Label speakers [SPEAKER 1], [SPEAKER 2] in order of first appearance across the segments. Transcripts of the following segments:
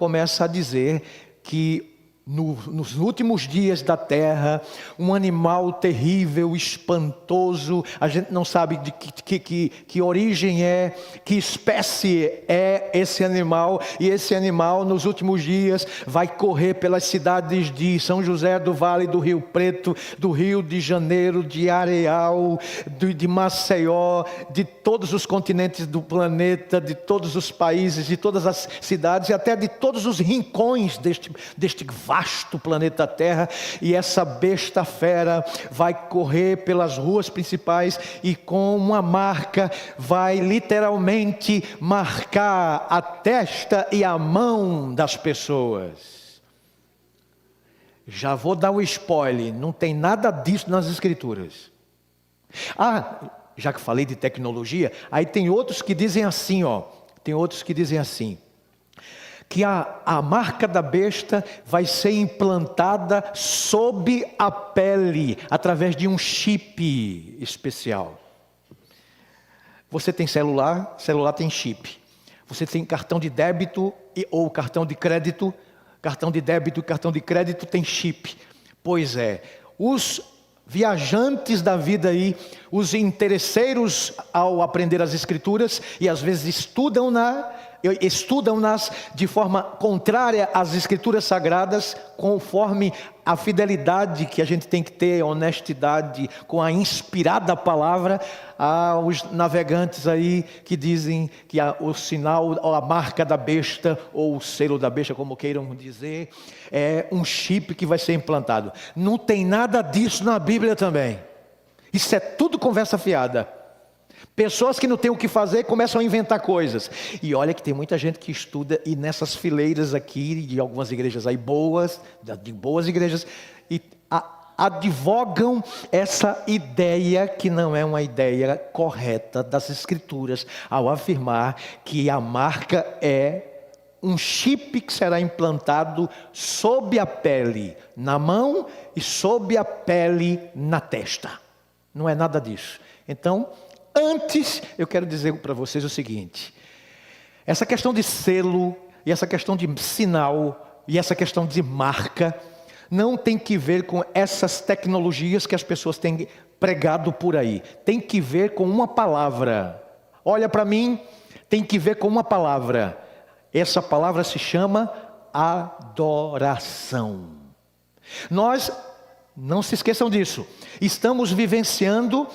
[SPEAKER 1] começa a dizer que nos últimos dias da terra, um animal terrível, espantoso, a gente não sabe de que origem é, que espécie é esse animal, e esse animal nos últimos dias vai correr pelas cidades de São José do Vale, do Rio Preto, do Rio de Janeiro, de Areal, de Maceió, de todos os continentes do planeta, de todos os países, de todas as cidades e até de todos os rincões deste vasto planeta Terra, e essa besta fera vai correr pelas ruas principais e com uma marca vai literalmente marcar a testa e a mão das pessoas. Já vou dar um spoiler, não tem nada disso nas Escrituras. Já que falei de tecnologia, aí tem outros que dizem assim, que a marca da besta vai ser implantada sob a pele, através de um chip especial. Você tem celular tem chip. Você tem cartão de débito ou cartão de crédito, cartão de débito e cartão de crédito tem chip. Pois é, os viajantes da vida aí, os interesseiros ao aprender as Escrituras, e às vezes estudam-nas de forma contrária às Escrituras Sagradas, conforme a fidelidade que a gente tem que ter, a honestidade, com a inspirada palavra. Há os navegantes aí que dizem que o sinal, ou a marca da besta, ou o selo da besta, como queiram dizer, é um chip que vai ser implantado. Não tem nada disso na Bíblia também. Isso é tudo conversa fiada. Pessoas que não têm o que fazer começam a inventar coisas. E olha que tem muita gente que estuda, e nessas fileiras aqui, de algumas igrejas aí boas, de boas igrejas, e advogam essa ideia que não é uma ideia correta das Escrituras, ao afirmar que a marca é um chip que será implantado sob a pele, na mão, e sob a pele, na testa. Não é nada disso. Então, antes, eu quero dizer para vocês o seguinte: essa questão de selo, e essa questão de sinal, e essa questão de marca, não tem que ver com essas tecnologias que as pessoas têm pregado por aí. Tem que ver com uma palavra. Olha para mim, tem que ver com uma palavra. Essa palavra se chama adoração. Nós, não se esqueçam disso, estamos vivenciando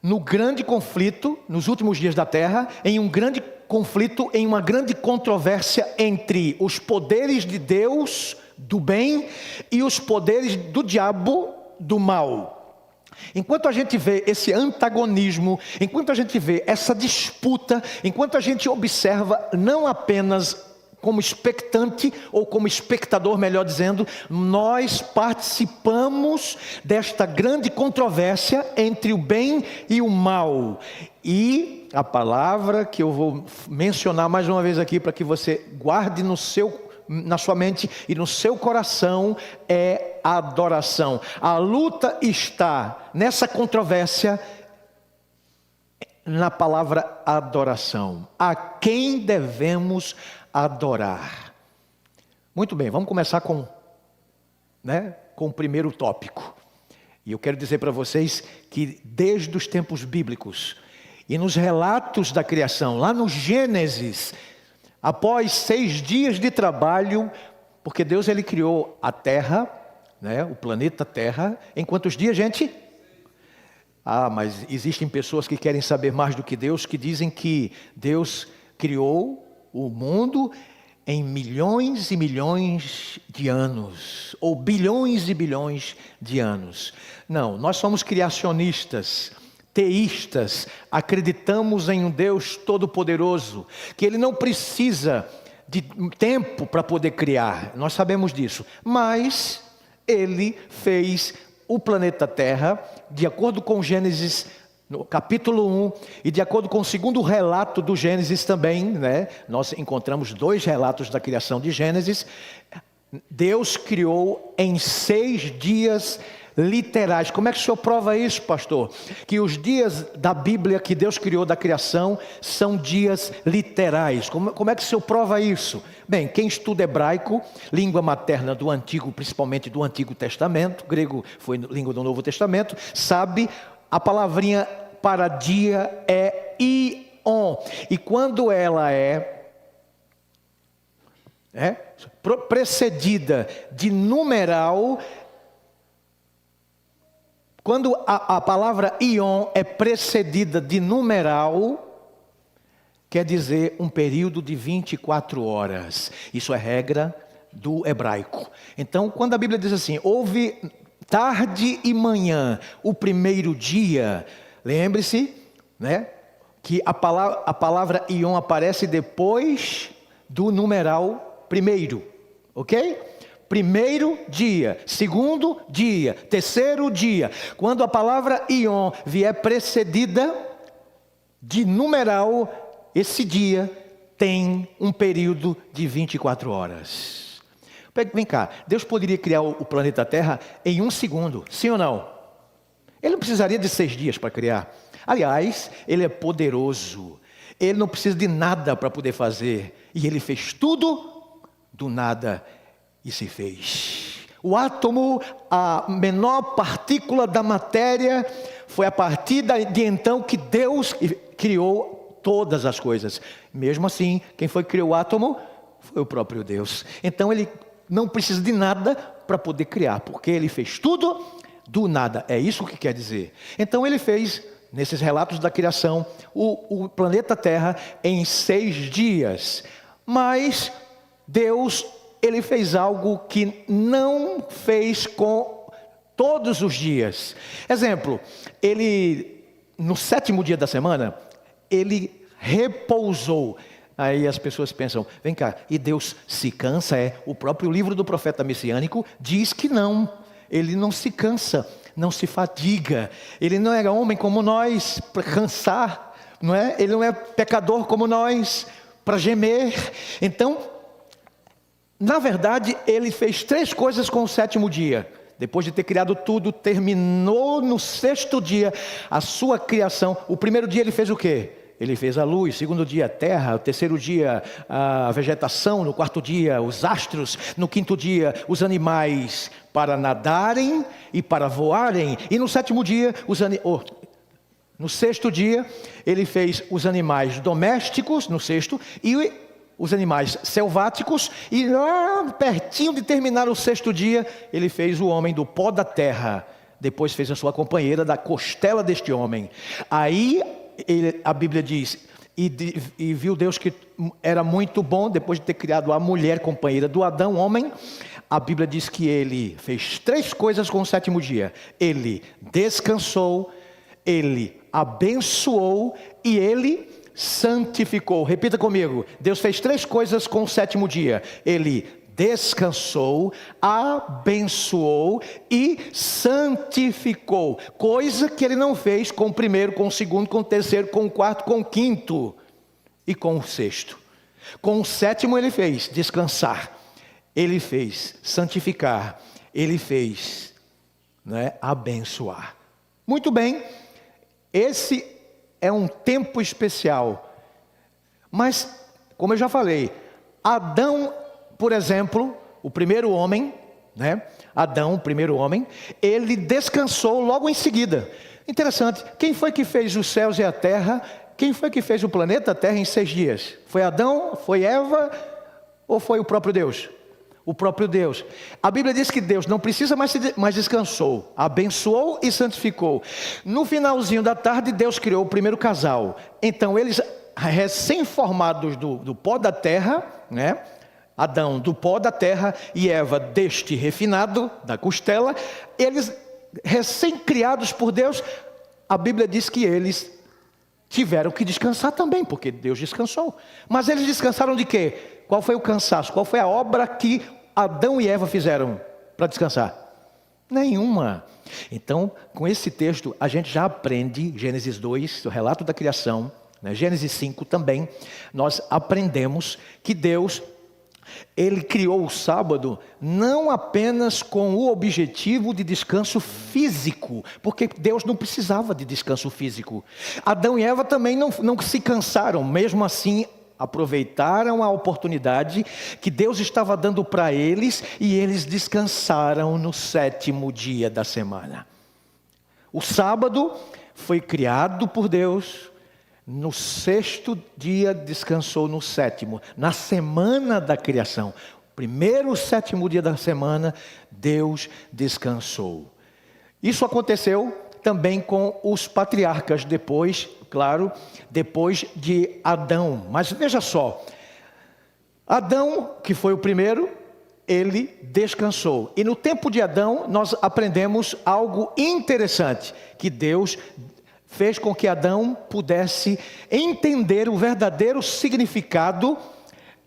[SPEAKER 1] no grande conflito, nos últimos dias da terra, em um grande conflito, em uma grande controvérsia entre os poderes de Deus, do bem, e os poderes do diabo, do mal. Enquanto a gente vê esse antagonismo, enquanto a gente vê essa disputa, enquanto a gente observa não apenas como expectante, ou como espectador, melhor dizendo, nós participamos desta grande controvérsia entre o bem e o mal. E a palavra que eu vou mencionar mais uma vez aqui, para que você guarde na sua mente e no seu coração, é adoração. A luta está nessa controvérsia, na palavra adoração. A quem devemos adorar? Muito bem, vamos começar com o primeiro tópico. E eu quero dizer para vocês que desde os tempos bíblicos e nos relatos da criação, lá no Gênesis, após 6 dias de trabalho, porque Deus ele criou a Terra, o planeta Terra, em quantos dias, gente? Mas existem pessoas que querem saber mais do que Deus, que dizem que Deus criou o mundo em milhões e milhões de anos, ou bilhões e bilhões de anos. Não, nós somos criacionistas, teístas, acreditamos em um Deus todo-poderoso, que Ele não precisa de tempo para poder criar, nós sabemos disso, mas Ele fez o planeta Terra, de acordo com Gênesis, no capítulo 1, e de acordo com o segundo relato do Gênesis também, nós encontramos 2 relatos da criação de Gênesis. Deus criou em 6 dias literais. Como é que o senhor prova isso, pastor? Que os dias da Bíblia que Deus criou da criação são dias literais. Como é que o senhor prova isso? Bem, quem estuda hebraico, língua materna do Antigo, principalmente do Antigo Testamento, grego foi língua do Novo Testamento, sabe, a palavrinha para dia é ion. E quando ela é precedida de numeral, quando a palavra ion é precedida de numeral, quer dizer um período de 24 horas. Isso é regra do hebraico. Então, quando a Bíblia diz assim, houve tarde e manhã, o primeiro dia, lembre-se, né, que a palavra ion aparece depois do numeral primeiro, ok? Primeiro dia, segundo dia, terceiro dia. Quando a palavra ion vier precedida de numeral, esse dia tem um período de 24 horas. Vem cá, Deus poderia criar o planeta Terra em 1 segundo, sim ou não? Ele não precisaria de 6 dias para criar. Aliás, Ele é poderoso. Ele não precisa de nada para poder fazer. E Ele fez tudo do nada e se fez. O átomo, a menor partícula da matéria, foi a partir de então que Deus criou todas as coisas. Mesmo assim, quem foi que criou o átomo? Foi o próprio Deus. Então Ele não precisa de nada para poder criar, porque Ele fez tudo do nada. É isso que quer dizer. Então Ele fez, nesses relatos da criação, o planeta Terra em 6 dias. Mas Deus, Ele fez algo que não fez com todos os dias. Exemplo, Ele, no 7º dia da semana, Ele repousou. Aí as pessoas pensam, vem cá, e Deus se cansa? O próprio livro do profeta messiânico diz que não. Ele não se cansa, não se fadiga. Ele não era homem como nós, para cansar, não é? Ele não é pecador como nós, para gemer. Então, na verdade, Ele fez 3 coisas com o 7º dia. Depois de ter criado tudo, terminou no 6º dia a sua criação. O primeiro dia Ele fez o quê? Ele fez a luz. Segundo dia a terra. O terceiro dia a vegetação. No 4º dia os astros. No 5º dia os animais para nadarem e para voarem. E no 7º dia no 6º dia Ele fez os animais domésticos, no 6º, e os animais selváticos, e lá pertinho de terminar o 6º dia, Ele fez o homem do pó da terra. Depois fez a sua companheira da costela deste homem. Aí a Bíblia diz, e viu Deus que era muito bom, depois de ter criado a mulher companheira do Adão, homem. A Bíblia diz que Ele fez 3 coisas com o 7º dia. Ele descansou, Ele abençoou e Ele santificou. Repita comigo. Deus fez 3 coisas com o 7º dia. Ele descansou, abençoou e santificou. Coisa que Ele não fez com o 1º, com o 2º, com o 3º, com o 4º, com o 5º e com o 6º. Com o 7º Ele fez descansar. Ele fez santificar. Ele fez, abençoar. Muito bem. Esse é um tempo especial. Mas, como eu já falei, Adão, por exemplo, o primeiro homem, Adão, o primeiro homem, ele descansou logo em seguida. Interessante, quem foi que fez os céus e a terra? Quem foi que fez o planeta Terra em 6 dias? Foi Adão? Foi Eva? Ou foi o próprio Deus? O próprio Deus. A Bíblia diz que Deus não precisa mais descansou, abençoou e santificou. No finalzinho da tarde, Deus criou o primeiro casal. Então eles, recém-formados do pó da terra, Adão do pó da terra e Eva deste refinado, da costela, eles recém-criados por Deus, a Bíblia diz que eles tiveram que descansar também, porque Deus descansou. Mas eles descansaram de quê? Qual foi o cansaço? Qual foi a obra que Adão e Eva fizeram para descansar? Nenhuma. Então, com esse texto, a gente já aprende, Gênesis 2, o relato da criação, Gênesis 5 também, nós aprendemos que Deus Ele criou o sábado não apenas com o objetivo de descanso físico, porque Deus não precisava de descanso físico. Adão e Eva também não se cansaram, mesmo assim aproveitaram a oportunidade que Deus estava dando para eles e eles descansaram no 7º dia da semana. O sábado foi criado por Deus, no 6º dia descansou no 7º, na semana da criação. Primeiro 7º dia da semana, Deus descansou. Isso aconteceu também com os patriarcas depois, claro, depois de Adão. Mas veja só, Adão, que foi o primeiro, ele descansou. E no tempo de Adão, nós aprendemos algo interessante, que Deus fez com que Adão pudesse entender o verdadeiro significado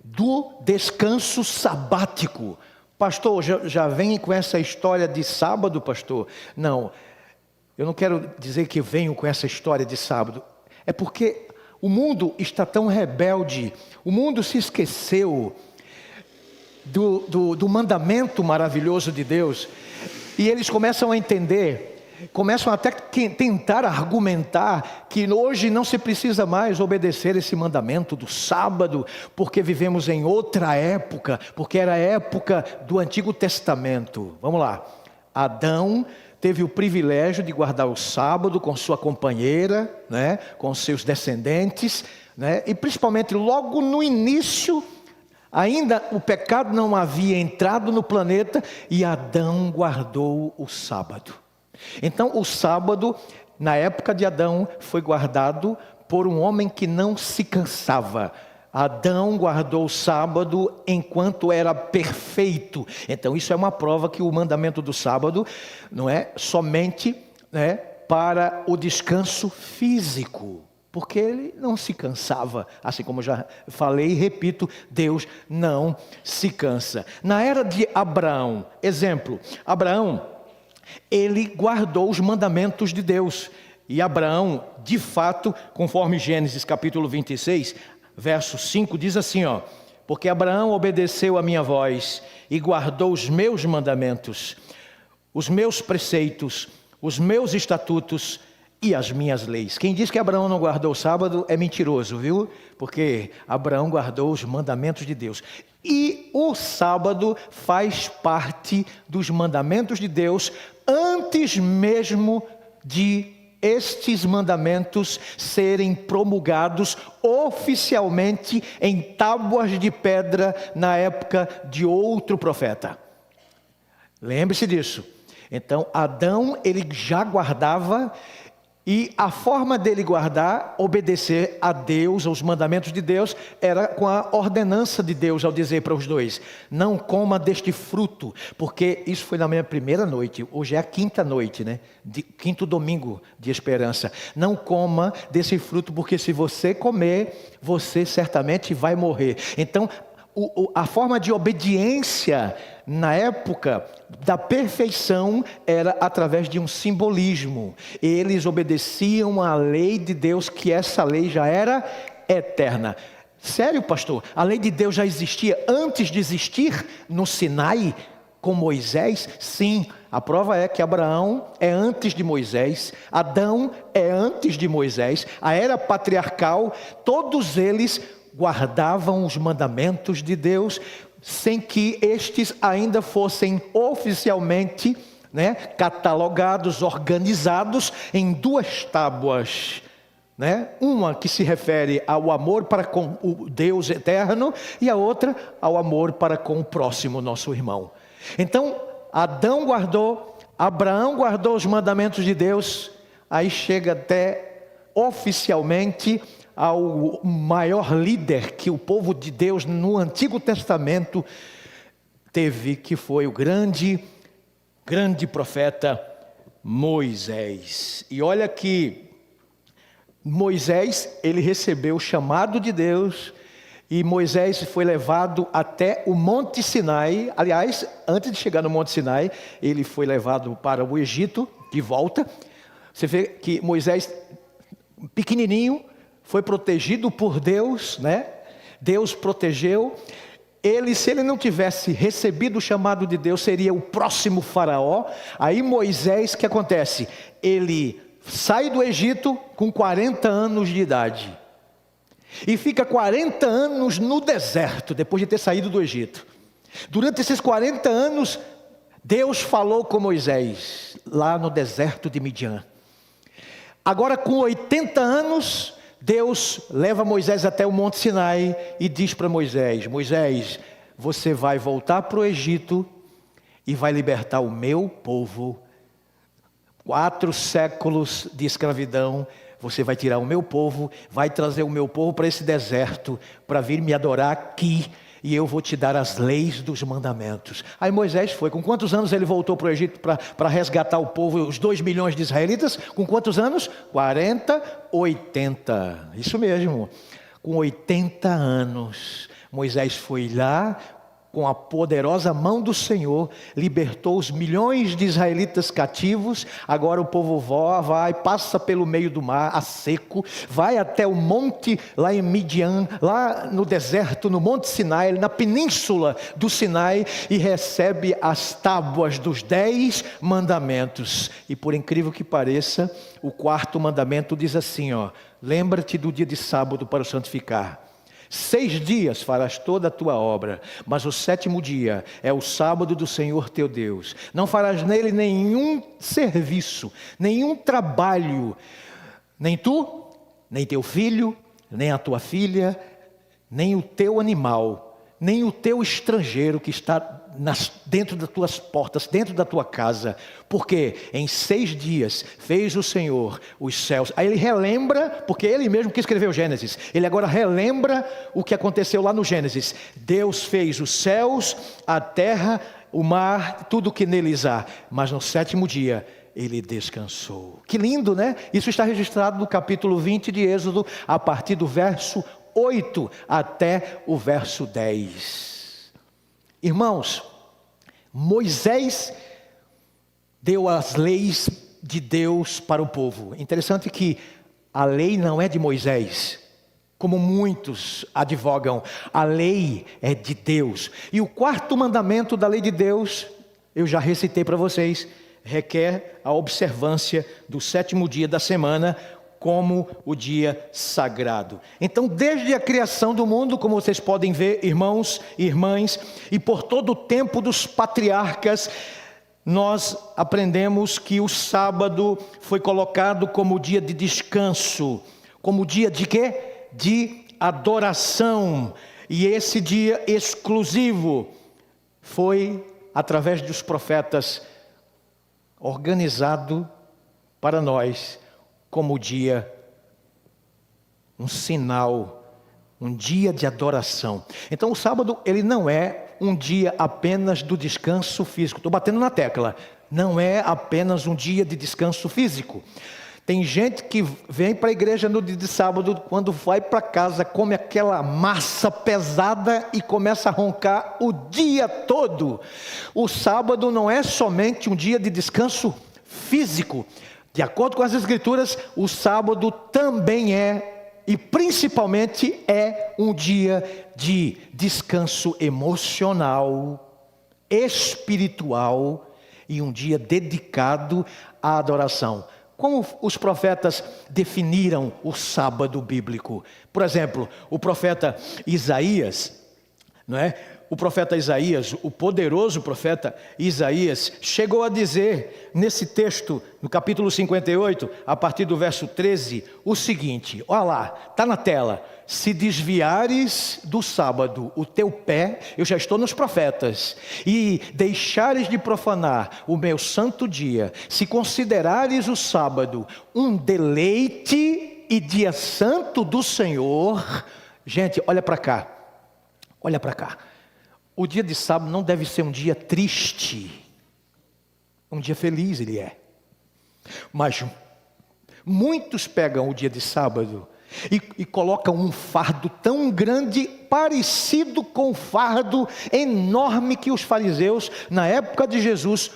[SPEAKER 1] do descanso sabático. Pastor, já vem com essa história de sábado, pastor? Não, eu não quero dizer que venho com essa história de sábado. É porque o mundo está tão rebelde, o mundo se esqueceu do mandamento maravilhoso de Deus, e eles começam a entender, começam até a tentar argumentar que hoje não se precisa mais obedecer esse mandamento do sábado, porque vivemos em outra época, porque era a época do Antigo Testamento. Vamos lá, Adão teve o privilégio de guardar o sábado com sua companheira, né, com seus descendentes, né, e principalmente logo no início, ainda o pecado não havia entrado no planeta e Adão guardou o sábado. Então o sábado, na época de Adão, foi guardado por um homem que não se cansava. Adão guardou o sábado enquanto era perfeito. Então isso é uma prova que o mandamento do sábado não é somente, né, para o descanso físico, porque ele não se cansava. Assim como já falei e repito, Deus não se cansa. Na era de Abraão, exemplo, Abraão, ele guardou os mandamentos de Deus. E Abraão, de fato, conforme Gênesis capítulo 26, verso 5, diz assim, ó: porque Abraão obedeceu a minha voz e guardou os meus mandamentos, os meus preceitos, os meus estatutos e as minhas leis. Quem diz que Abraão não guardou o sábado é mentiroso, viu? Porque Abraão guardou os mandamentos de Deus. E o sábado faz parte dos mandamentos de Deus antes mesmo de estes mandamentos serem promulgados oficialmente em tábuas de pedra na época de outro profeta. Lembre-se disso. Então Adão, ele já guardava, e a forma dele guardar, obedecer a Deus, aos mandamentos de Deus, era com a ordenança de Deus ao dizer para os dois: não coma deste fruto, porque isso foi na minha primeira noite, hoje é a 5ª noite, né? Quinto domingo de esperança. Não coma desse fruto, porque se você comer, você certamente vai morrer. Então, a forma de obediência na época da perfeição era através de um simbolismo. Eles obedeciam à lei de Deus, que essa lei já era eterna. Sério, pastor? A lei de Deus já existia antes de existir no Sinai com Moisés? Sim, a prova é que Abraão é antes de Moisés, Adão é antes de Moisés, a era patriarcal, todos eles guardavam os mandamentos de Deus, sem que estes ainda fossem oficialmente, né, catalogados, organizados em 2 tábuas, né? Uma que se refere ao amor para com o Deus eterno e a outra ao amor para com o próximo, nosso irmão. Então Adão guardou, Abraão guardou os mandamentos de Deus, aí chega até oficialmente ao maior líder que o povo de Deus no Antigo Testamento teve, que foi o grande profeta Moisés. E olha que Moisés, ele recebeu o chamado de Deus, e Moisés foi levado até o Monte Sinai. Aliás, antes de chegar no Monte Sinai, ele foi levado para o Egito de volta. Você vê que Moisés, pequenininho, foi protegido por Deus, né? Deus protegeu, Se ele não tivesse recebido o chamado de Deus, seria o próximo faraó. Aí Moisés, o que acontece? Ele sai do Egito com 40 anos de idade. E fica 40 anos no deserto, depois de ter saído do Egito. Durante esses 40 anos, Deus falou com Moisés, lá no deserto de Midian. Agora com 80 anos, Deus leva Moisés até o Monte Sinai e diz para Moisés: Moisés, você vai voltar para o Egito e vai libertar o meu povo. 4 séculos de escravidão, você vai tirar o meu povo, vai trazer o meu povo para esse deserto, para vir me adorar aqui, e eu vou te dar as leis dos mandamentos. Aí Moisés foi. Com quantos anos ele voltou para o Egito para resgatar o povo, os 2 milhões de israelitas? Com quantos anos? 40, 80. Isso mesmo. Com 80 anos, Moisés foi lá, com a poderosa mão do Senhor, libertou os milhões de israelitas cativos. Agora o povo vai, passa pelo meio do mar, a seco, vai até o monte lá em Midian, lá no deserto, no Monte Sinai, na península do Sinai, e recebe as tábuas dos 10 mandamentos. E por incrível que pareça, o 4º mandamento diz assim, lembra-te do dia de sábado para o santificar. 6 dias farás toda a tua obra, mas o 7º dia é o sábado do Senhor teu Deus. Não farás nele nenhum serviço, nenhum trabalho, nem tu, nem teu filho, nem a tua filha, nem o teu animal, nem o teu estrangeiro que está dentro das tuas portas, dentro da tua casa, porque em 6 dias fez o Senhor os céus. Aí ele relembra, porque ele mesmo que escreveu o Gênesis, ele agora relembra o que aconteceu lá no Gênesis. Deus fez os céus, a terra, o mar, tudo que neles há, mas no 7º dia ele descansou. Que lindo, né? Isso está registrado no capítulo 20 de Êxodo, a partir do verso 8 até o verso 10. Irmãos, Moisés deu as leis de Deus para o povo. Interessante que a lei não é de Moisés, como muitos advogam. A lei é de Deus. E o 4º mandamento da lei de Deus, eu já recitei para vocês, requer a observância do 7º dia da semana, como o dia sagrado. Então, desde a criação do mundo, como vocês podem ver, irmãos e irmãs, e por todo o tempo dos patriarcas, nós aprendemos que o sábado foi colocado como dia de descanso. Como dia de quê? De adoração. E esse dia exclusivo foi, através dos profetas, organizado para nós como dia, um sinal, um dia de adoração. Então o sábado, ele não é um dia apenas do descanso físico. Estou batendo na tecla. Não é apenas um dia de descanso físico. Tem gente que vem para a igreja no dia de sábado, quando vai para casa, come aquela massa pesada e começa a roncar o dia todo. O sábado não é somente um dia de descanso físico. De acordo com as Escrituras, o sábado também e principalmente é um dia de descanso emocional, espiritual e um dia dedicado à adoração. Como os profetas definiram o sábado bíblico? Por exemplo, o profeta Isaías, não é? O profeta Isaías, o poderoso profeta Isaías, chegou a dizer nesse texto, no capítulo 58, a partir do verso 13, o seguinte, olha lá, está na tela: se desviares do sábado o teu pé, eu já estou nos profetas, e deixares de profanar o meu santo dia, se considerares o sábado um deleite e dia santo do Senhor. Gente, olha para cá, olha para cá. O dia de sábado não deve ser um dia triste. Um dia feliz ele é. Mas muitos pegam o dia de sábado e colocam um fardo tão grande, parecido com o fardo enorme que os fariseus, na época de Jesus,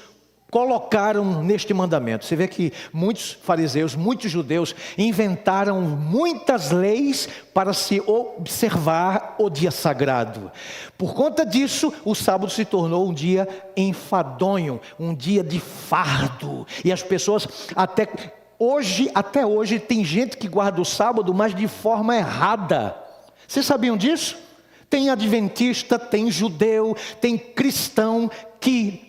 [SPEAKER 1] colocaram neste mandamento. Você vê que muitos fariseus, muitos judeus inventaram muitas leis para se observar o dia sagrado. Por conta disso, o sábado se tornou um dia enfadonho, um dia de fardo. E as pessoas até hoje tem gente que guarda o sábado, mas de forma errada. Vocês sabiam disso? Tem adventista, tem judeu, tem cristão que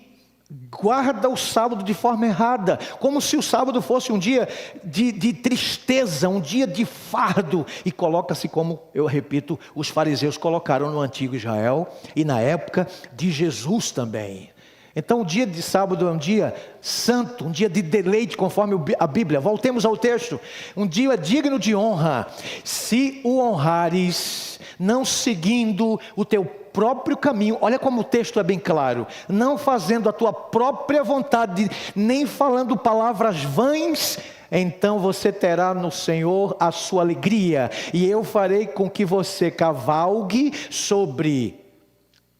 [SPEAKER 1] guarda o sábado de forma errada, como se o sábado fosse um dia de tristeza, um dia de fardo, e coloca-se, como eu repito, os fariseus colocaram no antigo Israel e na época de Jesus também. Então o dia de sábado é um dia santo, um dia de deleite, conforme a Bíblia. Voltemos ao texto. Um dia digno de honra, se o honrares, não seguindo o teu próprio caminho. Olha como o texto é bem claro. Não fazendo a tua própria vontade, nem falando palavras vãs, então você terá no Senhor a sua alegria, e eu farei com que você cavalgue sobre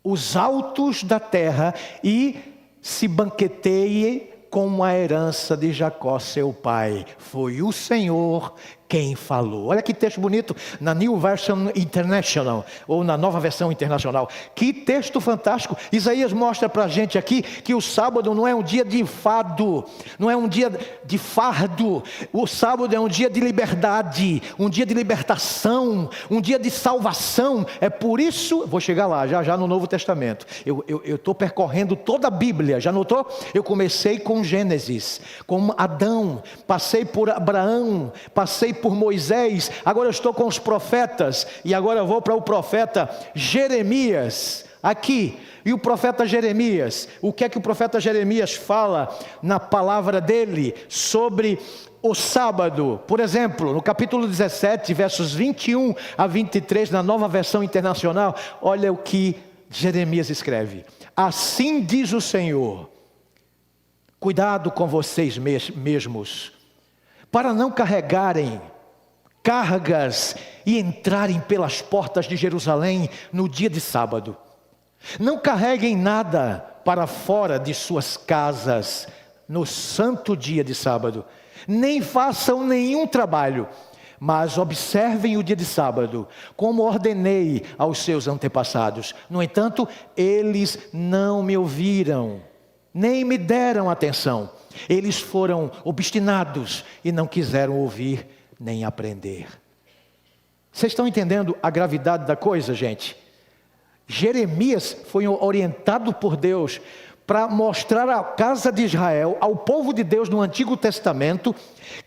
[SPEAKER 1] os altos da terra e se banqueteie com a herança de Jacó seu pai. Foi o Senhor quem falou. Olha que texto bonito, na New Version International, ou na Nova Versão Internacional. Que texto fantástico. Isaías mostra para a gente aqui que o sábado não é um dia de fado, não é um dia de fardo. O sábado é um dia de liberdade, um dia de libertação, um dia de salvação. É por isso, vou chegar lá já no Novo Testamento. Eu estou percorrendo toda a Bíblia, já notou? Eu comecei com Gênesis, com Adão, passei por Abraão, passei por Moisés, agora eu estou com os profetas, e agora eu vou para o profeta Jeremias, aqui. E o profeta Jeremias, o que é que o profeta Jeremias fala na palavra dele sobre o sábado? Por exemplo, no capítulo 17, versos 21 a 23, na Nova Versão Internacional, olha o que Jeremias escreve: assim diz o Senhor, cuidado com vocês mesmos, para não carregarem cargas e entrarem pelas portas de Jerusalém no dia de sábado. Não carreguem nada para fora de suas casas no santo dia de sábado, nem façam nenhum trabalho, mas observem o dia de sábado, como ordenei aos seus antepassados. No entanto, eles não me ouviram, nem me deram atenção. Eles foram obstinados e não quiseram ouvir nem aprender. Vocês estão entendendo a gravidade da coisa, gente? Jeremias foi orientado por Deus para mostrar à casa de Israel, ao povo de Deus no Antigo Testamento,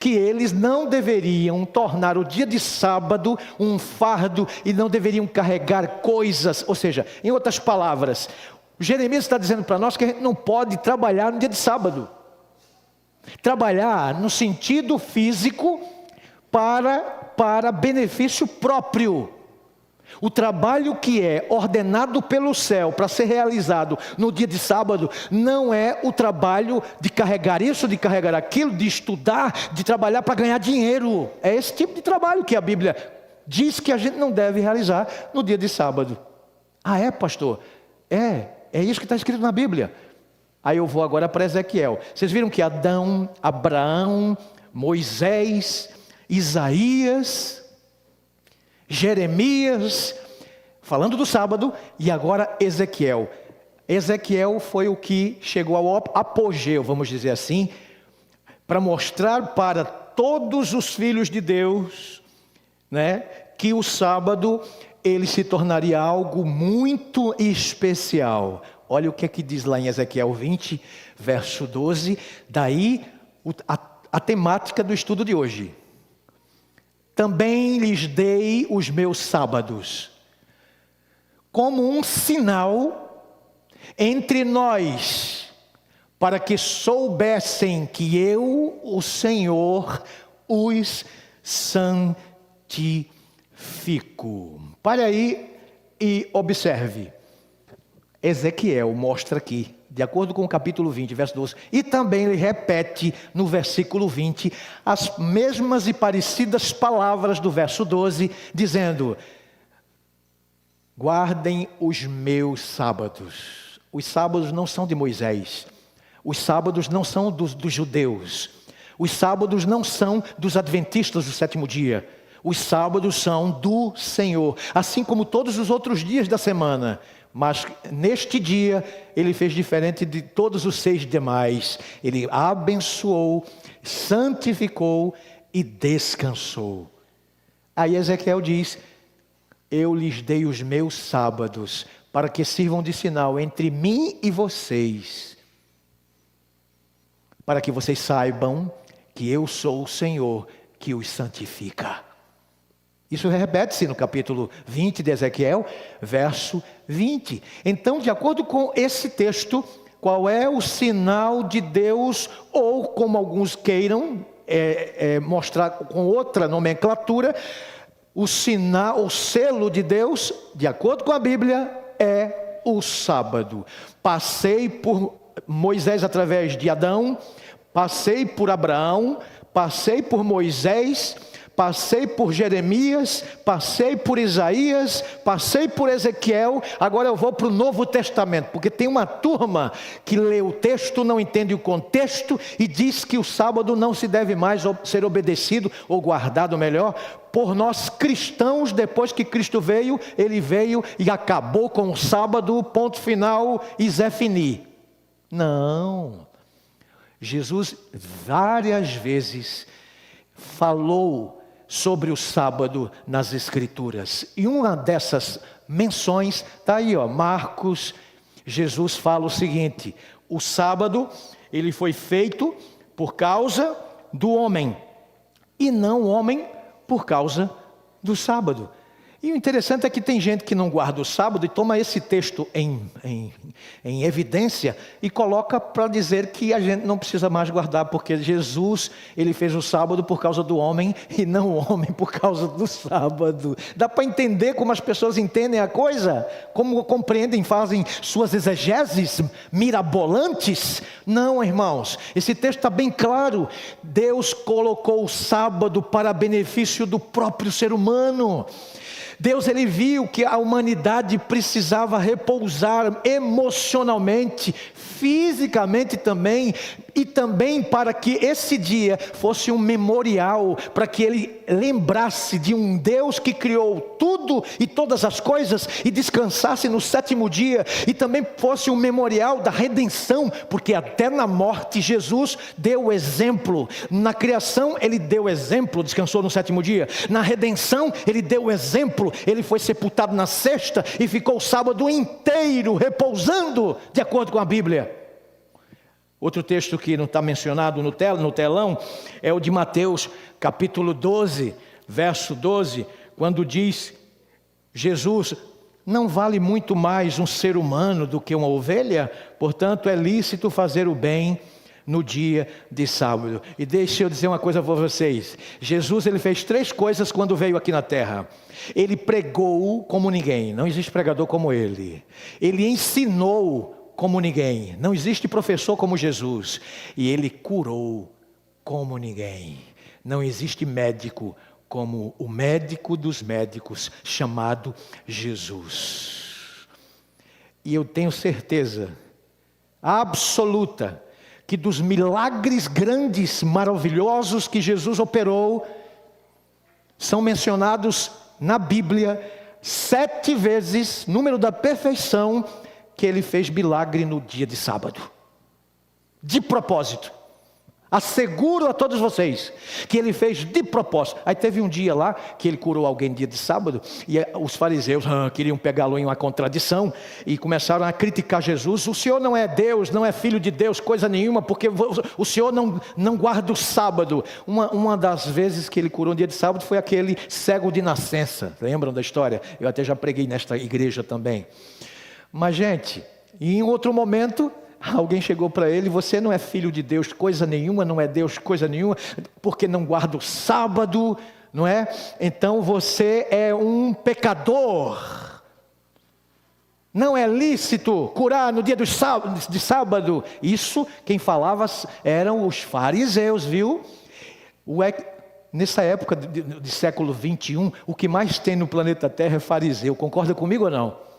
[SPEAKER 1] que eles não deveriam tornar o dia de sábado um fardo e não deveriam carregar coisas. Ou seja, em outras palavras, Jeremias está dizendo para nós que a gente não pode trabalhar no dia de sábado. Trabalhar no sentido físico para benefício próprio. O trabalho que é ordenado pelo céu para ser realizado no dia de sábado não é o trabalho de carregar isso, de carregar aquilo, de estudar, de trabalhar para ganhar dinheiro. É esse tipo de trabalho que a Bíblia diz que a gente não deve realizar no dia de sábado. Ah, é, pastor? É isso que está escrito na Bíblia. Aí eu vou agora para Ezequiel. Vocês viram que Adão, Abraão, Moisés, Isaías, Jeremias, falando do sábado, e agora Ezequiel. Ezequiel foi o que chegou ao apogeu, vamos dizer assim, para mostrar para todos os filhos de Deus, né, que o sábado ele se tornaria algo muito especial. Olha o que é que diz lá em Ezequiel 20, verso 12. Daí a temática do estudo de hoje. Também lhes dei os meus sábados, como um sinal entre nós, para que soubessem que eu, o Senhor, os santifico. Pare aí e observe. Ezequiel mostra aqui, de acordo com o capítulo 20, verso 12, e também ele repete no versículo 20, as mesmas e parecidas palavras do verso 12, dizendo: guardem os meus sábados. Os sábados não são de Moisés. Os sábados não são dos judeus. Os sábados não são dos adventistas do sétimo dia. Os sábados são do Senhor, assim como todos os outros dias da semana. Mas neste dia, Ele fez diferente de todos os 6 demais. Ele abençoou, santificou e descansou. Aí Ezequiel diz: eu lhes dei os meus sábados, para que sirvam de sinal entre mim e vocês, para que vocês saibam que eu sou o Senhor que os santifica. Isso repete-se no capítulo 20 de Ezequiel, verso 20. Então, de acordo com esse texto, qual é o sinal de Deus, ou como alguns queiram mostrar com outra nomenclatura, o sinal, o selo de Deus, de acordo com a Bíblia, é o sábado. Passei por Moisés através de Adão, passei por Abraão, passei por Moisés, passei por Jeremias, passei por Isaías, passei por Ezequiel, agora eu vou para o Novo Testamento, porque tem uma turma que lê o texto, não entende o contexto e diz que o sábado não se deve mais ser obedecido, ou guardado melhor, por nós cristãos. Depois que Cristo veio, Ele veio e acabou com o sábado, ponto final, e Zé Fini. Não. Jesus várias vezes falou sobre o sábado nas Escrituras. E uma dessas menções está aí, Marcos. Jesus fala o seguinte: o sábado, ele foi feito por causa do homem, e não o homem por causa do sábado. E o interessante é que tem gente que não guarda o sábado e toma esse texto em evidência e coloca para dizer que a gente não precisa mais guardar, porque Jesus, ele fez o sábado por causa do homem e não o homem por causa do sábado. Dá para entender como as pessoas entendem a coisa? Como compreendem, fazem suas exegeses mirabolantes? Não, irmãos, esse texto está bem claro. Deus colocou o sábado para benefício do próprio ser humano. Deus, ele viu que a humanidade precisava repousar emocionalmente, fisicamente também, e também para que esse dia fosse um memorial, para que ele lembrasse de um Deus que criou tudo e todas as coisas e descansasse no sétimo dia, e também fosse um memorial da redenção, porque até na morte Jesus deu o exemplo. Na criação ele deu exemplo, descansou no sétimo dia. Na redenção ele deu o exemplo, ele foi sepultado na sexta e ficou o sábado inteiro repousando, de acordo com a Bíblia. Outro texto que não está mencionado no telão é o de Mateus, capítulo 12, verso 12, quando diz: Jesus, não vale muito mais um ser humano do que uma ovelha? Portanto, é lícito fazer o bem no dia de sábado. E deixa eu dizer uma coisa para vocês. Jesus, ele fez 3 coisas quando veio aqui na terra. Ele pregou como ninguém, não existe pregador como ele. Ele ensinou como ninguém, não existe professor como Jesus. E ele curou como ninguém, não existe médico como o médico dos médicos, chamado Jesus. E eu tenho certeza absoluta que dos milagres grandes, maravilhosos que Jesus operou, são mencionados na Bíblia 7 vezes, número da perfeição, que ele fez milagre no dia de sábado, de propósito. Asseguro a todos vocês que ele fez de propósito. Aí teve um dia lá que ele curou alguém no dia de sábado, e os fariseus queriam pegá-lo em uma contradição e começaram a criticar Jesus. O Senhor não é Deus, não é filho de Deus, coisa nenhuma, porque o Senhor não guarda o sábado. Uma das vezes que ele curou no dia de sábado foi aquele cego de nascença. Lembram da história? Eu até já preguei nesta igreja também. Mas, gente, em outro momento, alguém chegou para ele: você não é filho de Deus, coisa nenhuma, não é Deus, coisa nenhuma, porque não guarda o sábado, não é? Então você é um pecador. Não é lícito curar no dia de sábado. Isso, quem falava eram os fariseus, viu? Nessa época de século 21, o que mais tem no planeta Terra é fariseu. Concorda comigo ou não?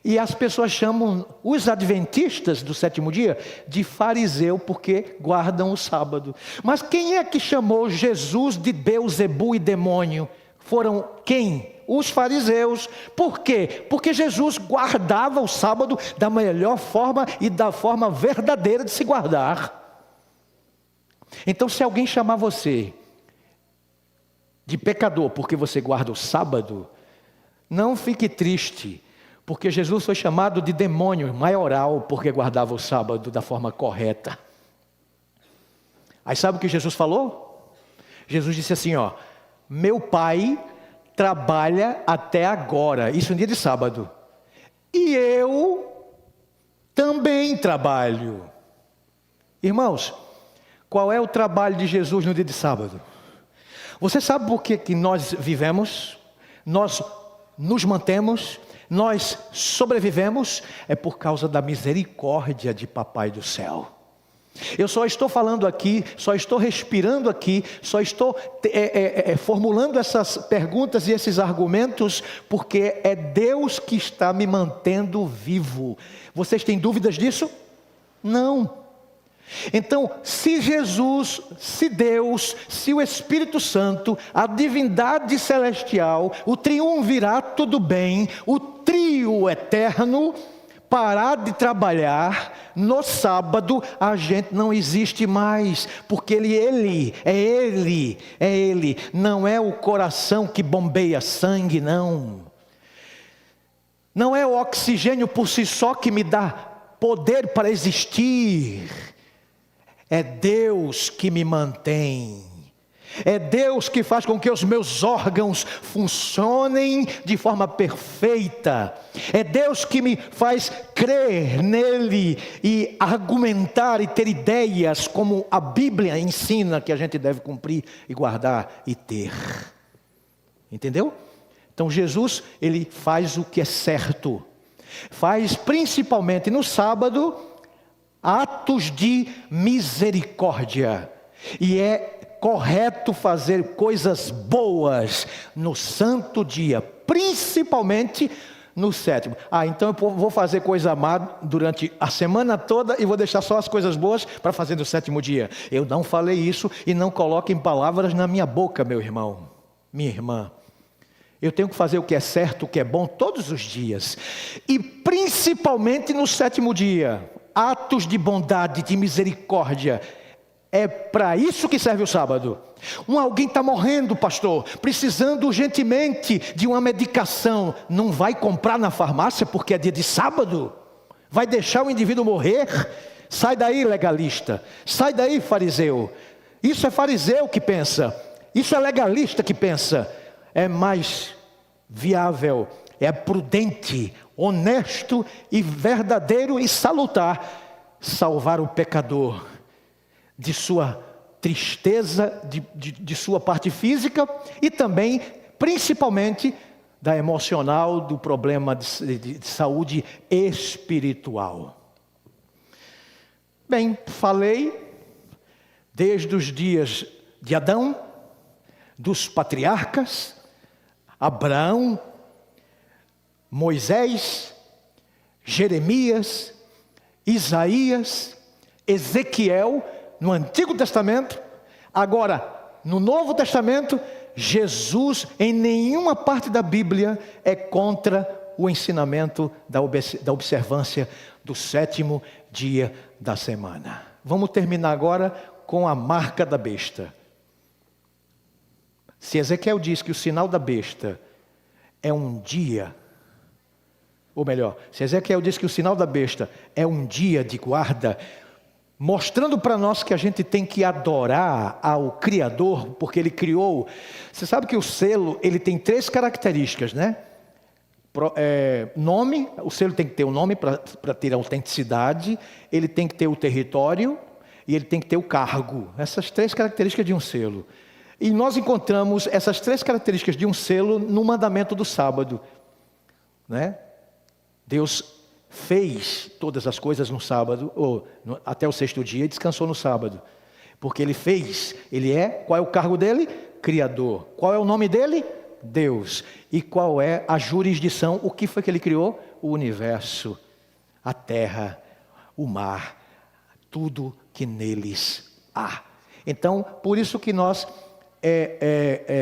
[SPEAKER 1] E as pessoas chamam os adventistas do sétimo dia de fariseu porque guardam o sábado. Mas quem é que chamou Jesus de Beelzebu e demônio? Foram quem? Os fariseus. Por quê? Porque Jesus guardava o sábado da melhor forma e da forma verdadeira de se guardar. Então, se alguém chamar você de pecador porque você guarda o sábado, não fique triste. Porque Jesus foi chamado de demônio maioral porque guardava o sábado da forma correta. Aí sabe o que Jesus falou? Jesus disse assim, ó: meu pai trabalha até agora, isso no dia de sábado, e eu também trabalho. Irmãos, qual é o trabalho de Jesus no dia de sábado? Você sabe por que nós vivemos? Nós nos mantemos? Nós sobrevivemos? É por causa da misericórdia de Papai do céu. Eu só estou falando aqui, só estou respirando aqui, só estou formulando essas perguntas e esses argumentos, porque é Deus que está me mantendo vivo. Vocês têm dúvidas disso? Não. Então, se Jesus, se Deus, se o Espírito Santo, a divindade celestial, o triunvirato do bem, o trio eterno, parar de trabalhar no sábado, a gente não existe mais, porque Ele, não é o coração que bombeia sangue, não. Não é o oxigênio por si só que me dá poder para existir. É Deus que me mantém. É Deus que faz com que os meus órgãos funcionem de forma perfeita. É Deus que me faz crer nele e argumentar e ter ideias como a Bíblia ensina que a gente deve cumprir e guardar e ter. Entendeu? Então Jesus, ele faz o que é certo. Faz principalmente no sábado atos de misericórdia. E é correto fazer coisas boas no santo dia, principalmente no sétimo. Então eu vou fazer coisa má durante a semana toda e vou deixar só as coisas boas para fazer no sétimo dia. Eu não falei isso e não coloquem palavras na minha boca, meu irmão, minha irmã. Eu tenho que fazer o que é certo, o que é bom todos os dias. E principalmente no sétimo dia. Atos de bondade, de misericórdia. É para isso que serve o sábado. Alguém está morrendo, pastor, precisando urgentemente de uma medicação. Não vai comprar na farmácia porque é dia de sábado? Vai deixar o indivíduo morrer? Sai daí, legalista. Sai daí, fariseu. Isso é fariseu que pensa. Isso é legalista que pensa. É mais viável, é prudente, honesto e verdadeiro e salutar salvar o pecador de sua tristeza, de sua parte física e também, principalmente, da emocional, do problema de saúde espiritual. Bem, falei desde os dias de Adão, dos patriarcas, Abraão, Moisés, Jeremias, Isaías, Ezequiel, no Antigo Testamento. Agora, no Novo Testamento, Jesus em nenhuma parte da Bíblia é contra o ensinamento da observância do sétimo dia da semana. Vamos terminar agora com a marca da besta. Se Ezequiel diz que o sinal da besta é um dia, ou melhor, se Ezequiel diz que o sinal da besta é um dia de guarda, mostrando para nós que a gente tem que adorar ao Criador, porque Ele criou. Você sabe que o selo, ele tem 3 características, né? Nome, o selo tem que ter um nome para ter autenticidade, ele tem que ter o território e ele tem que ter o cargo. Essas 3 características de um selo. E nós encontramos essas 3 características de um selo no mandamento do sábado, né? Deus fez todas as coisas no sábado, até o 6º dia, e descansou no sábado. Porque Ele fez, qual é o cargo dele? Criador. Qual é o nome dele? Deus. E qual é a jurisdição? O que foi que Ele criou? o universo, a terra, o mar, tudo que neles há. Então, por isso que nós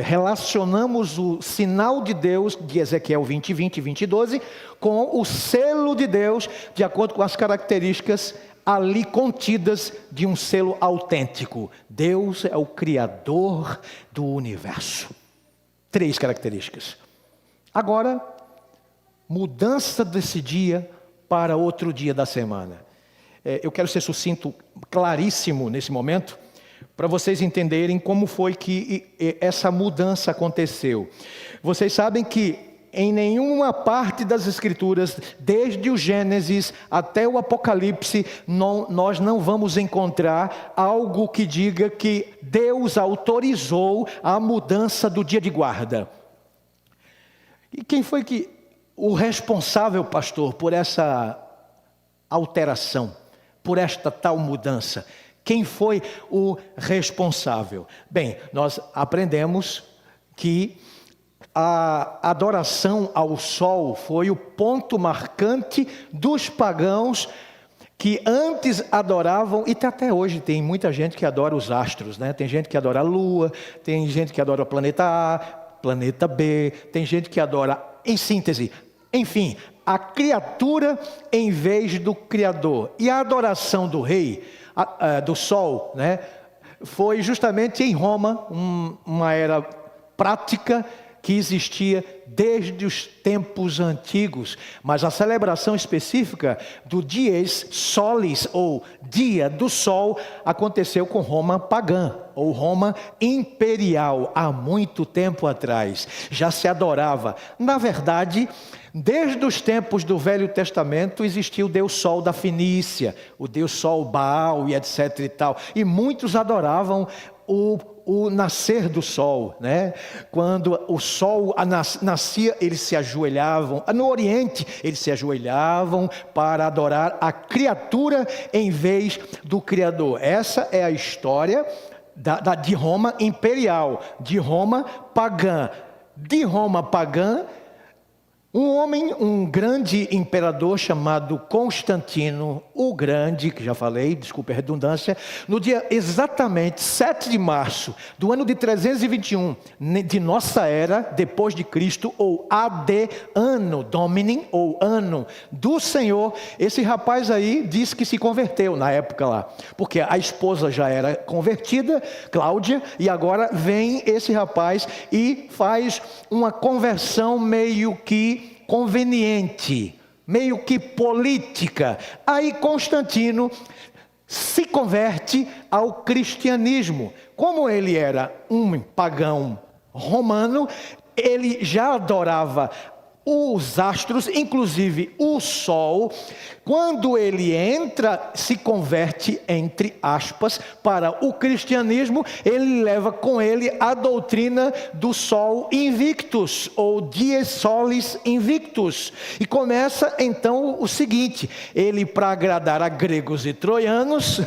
[SPEAKER 1] relacionamos o sinal de Deus de Ezequiel 20, 20 e 20, 12 com o selo de Deus, de acordo com as características ali contidas de um selo autêntico. Deus é o Criador do universo. 3 características. Agora, mudança desse dia para outro dia da semana. Eu quero ser sucinto, claríssimo nesse momento, para vocês entenderem como foi que essa mudança aconteceu. Vocês sabem que em nenhuma parte das Escrituras, desde o Gênesis até o Apocalipse, nós não vamos encontrar algo que diga que Deus autorizou a mudança do dia de guarda. E quem foi o responsável, pastor, por essa alteração, por esta tal mudança? Quem foi o responsável? Bem, nós aprendemos que a adoração ao sol foi o ponto marcante dos pagãos que antes adoravam, e até hoje tem muita gente que adora os astros, né? Tem gente que adora a lua, tem gente que adora o planeta A, planeta B, tem gente que adora, em síntese, enfim, a criatura em vez do Criador. E a adoração do rei, do sol, né, foi justamente em Roma, uma era prática que existia desde os tempos antigos, mas a celebração específica do dies solis, ou dia do sol, aconteceu com Roma pagã, ou Roma imperial, há muito tempo atrás. Já se adorava. Na verdade, desde os tempos do Velho Testamento existia o Deus Sol da Fenícia, o Deus Sol Baal e etc e tal. E muitos adoravam o nascer do sol, né? Quando o sol nascia, eles se ajoelhavam. No Oriente, eles se ajoelhavam para adorar a criatura em vez do Criador. Essa é a história de Roma imperial, de Roma pagã. De Roma pagã, um grande imperador chamado Constantino o Grande, que já falei, desculpe a redundância, no dia exatamente 7 de março do ano de 321 de nossa era, depois de Cristo, ou AD, Anno Domini, ou Ano do Senhor, esse rapaz aí disse que se converteu na época lá, porque a esposa já era convertida, Cláudia, e agora vem esse rapaz e faz uma conversão meio que conveniente, meio que política. Aí Constantino se converte ao cristianismo. Como ele era um pagão romano, ele já adorava os astros, inclusive o sol. Quando ele se converte, entre aspas, para o cristianismo, ele leva com ele a doutrina do sol invictus, ou dies solis invictus. E começa então o seguinte: ele, para agradar a gregos e troianos,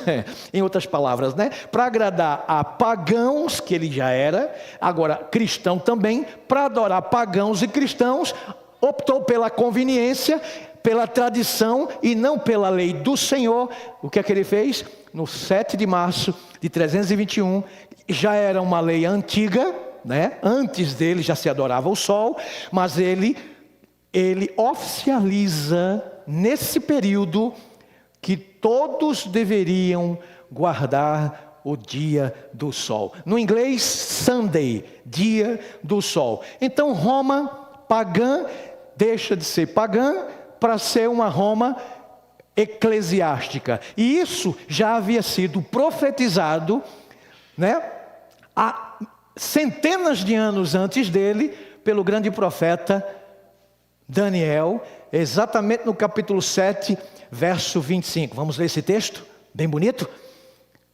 [SPEAKER 1] em outras palavras, né, para agradar a pagãos, que ele já era, agora cristão também, para adorar pagãos e cristãos, optou pela conveniência, pela tradição e não pela lei do Senhor. O que é que ele fez? No 7 de março de 321, já era uma lei antiga, né? Antes dele já se adorava o sol, mas ele oficializa nesse período que todos deveriam guardar o dia do sol. No inglês, Sunday, dia do sol. Então Roma pagã deixa de ser pagã para ser uma Roma eclesiástica. E isso já havia sido profetizado, né, há centenas de anos antes dele, pelo grande profeta Daniel, exatamente no capítulo 7, verso 25. Vamos ler esse texto, bem bonito?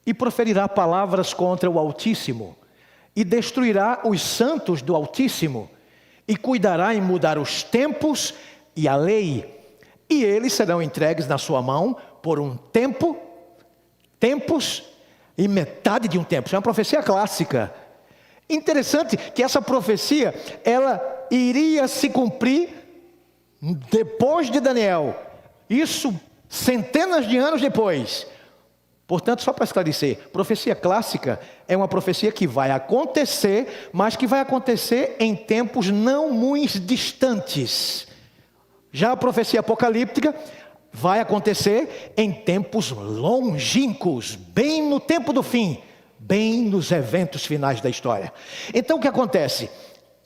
[SPEAKER 1] E proferirá palavras contra o Altíssimo, e destruirá os santos do Altíssimo, e cuidará em mudar os tempos e a lei, e eles serão entregues na sua mão por um tempo, tempos e metade de um tempo. Isso é uma profecia clássica. Interessante que essa profecia, ela iria se cumprir depois de Daniel. Isso centenas de anos depois. Portanto, só para esclarecer, profecia clássica é uma profecia que vai acontecer, mas que vai acontecer em tempos não muito distantes. Já a profecia apocalíptica vai acontecer em tempos longínquos, bem no tempo do fim, bem nos eventos finais da história. Então o que acontece?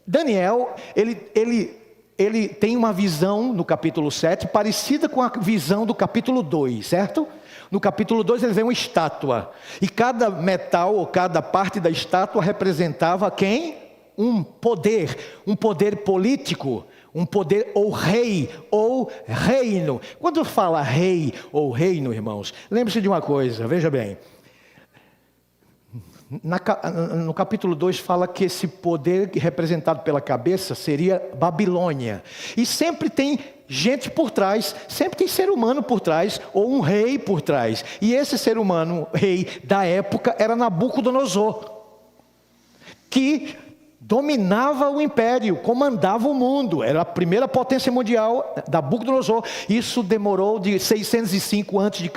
[SPEAKER 1] Daniel, ele tem uma visão no capítulo 7 parecida com a visão do capítulo 2, certo? No capítulo 2 ele vê uma estátua, e cada metal ou cada parte da estátua representava quem? Um poder político, um poder ou rei ou reino. Quando fala rei ou reino, irmãos, lembre-se de uma coisa, veja bem. No capítulo 2 fala que esse poder representado pela cabeça seria Babilônia. E sempre tem gente por trás, sempre tem ser humano por trás, ou um rei por trás. E esse ser humano, rei da época, era Nabucodonosor, que dominava o império, comandava o mundo, era a primeira potência mundial, Nabucodonosor. Isso demorou de 605 a.C.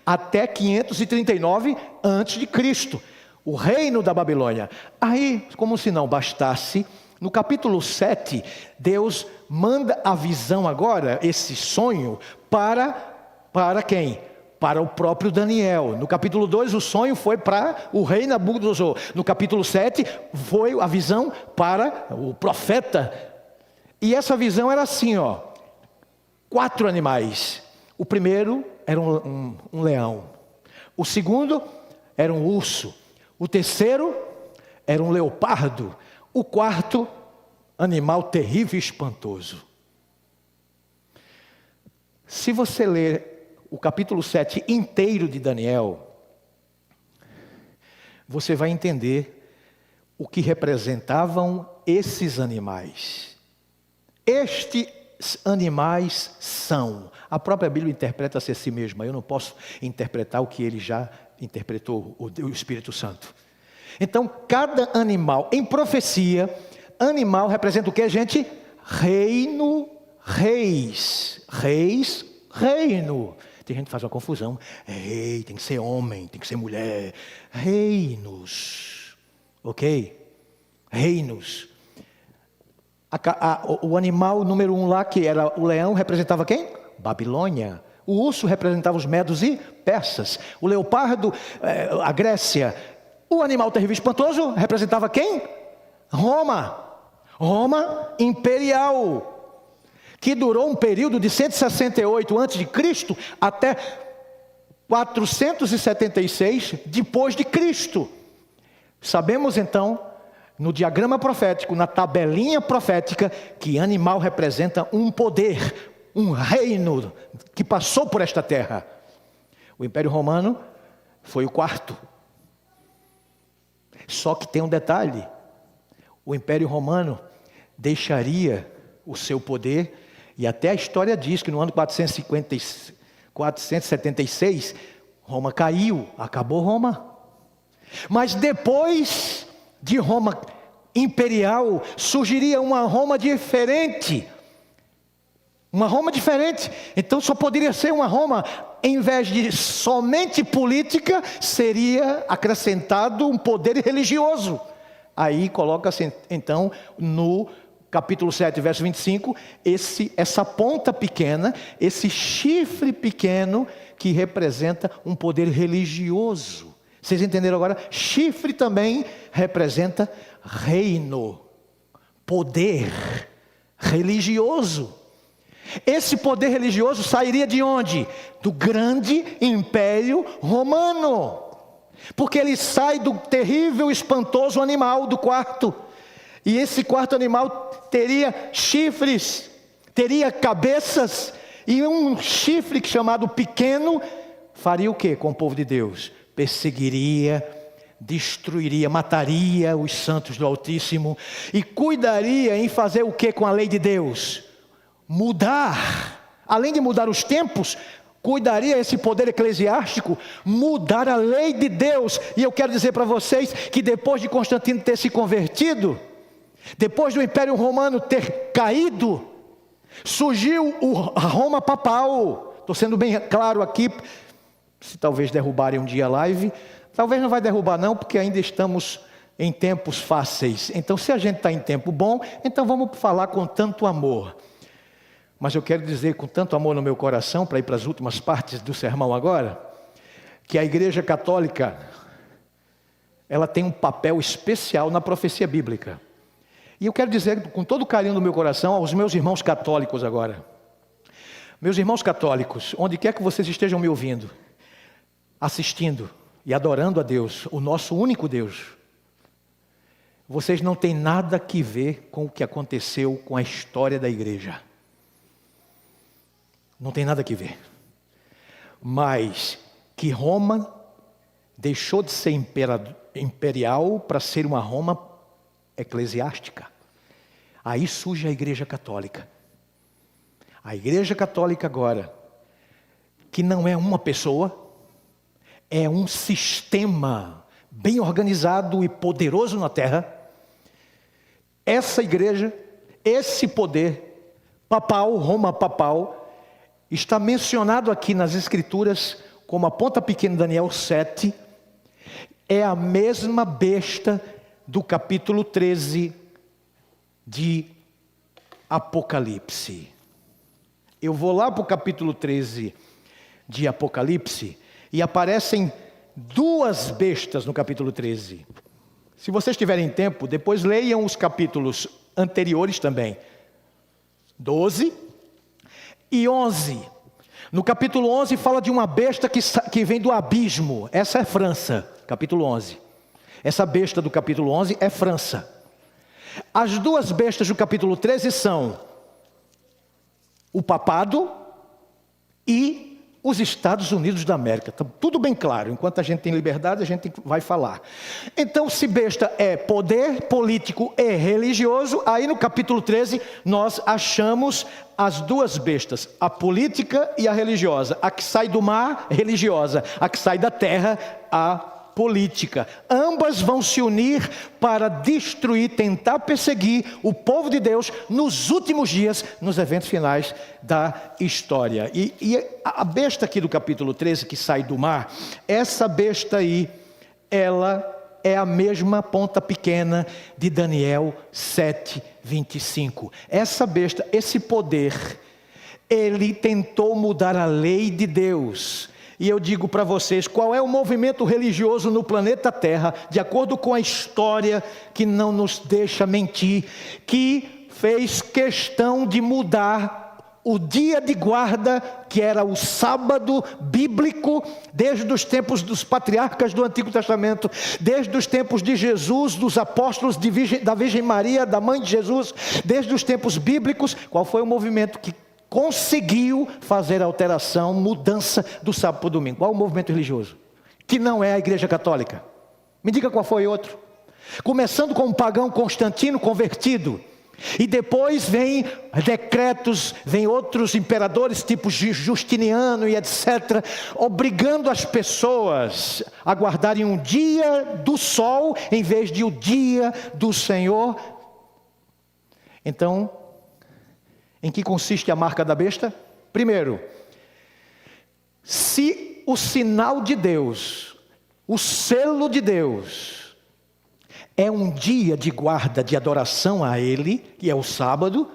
[SPEAKER 1] até 539 a.C., o reino da Babilônia. Aí, como se não bastasse, no capítulo 7, Deus manda a visão agora, esse sonho, para quem? Para o próprio Daniel. No capítulo 2, o sonho foi para o rei Nabucodonosor. No capítulo 7, foi a visão para o profeta. E essa visão era assim, 4 animais. O primeiro era um leão. O segundo era um urso. O terceiro era um leopardo. O quarto, animal terrível e espantoso. Se você ler o capítulo 7 inteiro de Daniel, você vai entender o que representavam esses animais. Estes animais são. A própria Bíblia interpreta-se a si mesma. Eu não posso interpretar o que ele já interpretou, o Espírito Santo. Então, cada animal, em profecia, animal representa o que, gente? Reino, reis. Reis, reino. Tem gente que faz uma confusão. Rei, tem que ser homem, tem que ser mulher. Reinos. Ok? Reinos. O animal número 1 lá, que era o leão, representava quem? Babilônia. O urso representava os medos e persas. O leopardo, a Grécia. O animal terrível e espantoso representava quem? Roma. Roma imperial, que durou um período de 168 a.C. até 476 depois de Cristo. Sabemos então, no diagrama profético, na tabelinha profética, que animal representa um poder, um reino que passou por esta terra. O Império Romano foi o quarto. Só que tem um detalhe: o Império Romano deixaria o seu poder, e até a história diz que no ano 476, Roma caiu, acabou Roma. Mas depois de Roma imperial, surgiria uma Roma diferente. Uma Roma diferente. Então só poderia ser uma Roma, em vez de somente política, seria acrescentado um poder religioso. Aí coloca-se então no capítulo 7, verso 25, essa ponta pequena, esse chifre pequeno que representa um poder religioso. Vocês entenderam agora? Chifre também representa reino, poder religioso. Esse poder religioso sairia de onde? Do grande Império Romano. Porque ele sai do terrível, espantoso animal do quarto. E esse quarto animal teria chifres, teria cabeças. E um chifre chamado pequeno faria o que com o povo de Deus? Perseguiria, destruiria, mataria os santos do Altíssimo. E cuidaria em fazer o que com a lei de Deus? Mudar, além de mudar os tempos, cuidaria esse poder eclesiástico, mudar a lei de Deus. E eu quero dizer para vocês que depois de Constantino ter se convertido, depois do Império Romano ter caído, Surgiu a Roma papal. Estou sendo bem claro aqui. Se talvez derrubarem um dia a live, talvez não vai derrubar não, porque ainda estamos em tempos fáceis. Então, se a gente está em tempo bom, então vamos falar com tanto amor. Mas eu quero dizer com tanto amor no meu coração, para ir para as últimas partes do sermão agora, que a Igreja Católica, ela tem um papel especial na profecia bíblica. E eu quero dizer com todo o carinho do meu coração aos meus irmãos católicos agora. Meus irmãos católicos, onde quer que vocês estejam me ouvindo, assistindo e adorando a Deus, o nosso único Deus, vocês não têm nada que ver com o que aconteceu com a história da igreja. Não tem nada que ver. Mas que Roma deixou de ser imperial para ser uma Roma eclesiástica. Aí surge a Igreja Católica. A Igreja Católica agora, que não é uma pessoa, é um sistema bem organizado e poderoso na terra. Essa igreja, esse poder papal, Roma papal, está mencionado aqui nas Escrituras como a ponta pequena de Daniel 7, é a mesma besta do capítulo 13 de Apocalipse. Eu vou lá para o capítulo 13 de Apocalipse e aparecem duas bestas no capítulo 13. Se vocês tiverem tempo, depois leiam os capítulos anteriores também. 12 e 11. No capítulo 11 fala de uma besta que vem do abismo. Essa é França, capítulo 11. Essa besta do capítulo 11 é França. As duas bestas do capítulo 13 são o papado e os Estados Unidos da América. Tá tudo bem claro. Enquanto a gente tem liberdade, a gente vai falar. Então, se besta é poder político e religioso, aí no capítulo 13 nós achamos as duas bestas, a política e a religiosa. A que sai do mar, religiosa. A que sai da terra, a política. Ambas vão se unir para destruir, tentar perseguir o povo de Deus nos últimos dias, nos eventos finais da história. E a besta aqui do capítulo 13, que sai do mar, essa besta aí, ela é a mesma ponta pequena de Daniel 7:25. Essa besta, esse poder, ele tentou mudar a lei de Deus. E eu digo para vocês, qual é o movimento religioso no planeta Terra, de acordo com a história que não nos deixa mentir, que fez questão de mudar o dia de guarda, que era o sábado bíblico, desde os tempos dos patriarcas do Antigo Testamento, desde os tempos de Jesus, dos apóstolos, da Virgem Maria, da mãe de Jesus, desde os tempos bíblicos. Qual foi o movimento que conseguiu fazer a alteração, mudança do sábado para o domingo? Qual é o movimento religioso? Que não é a Igreja Católica. Me diga qual foi outro. Começando com o pagão Constantino convertido. E depois vem decretos, vem outros imperadores, tipo Justiniano e etc., obrigando as pessoas a guardarem um dia do sol, em vez de o dia do Senhor. Então, em que consiste a marca da besta? Primeiro, se o sinal de Deus, o selo de Deus, é um dia de guarda, de adoração a Ele, que é o sábado,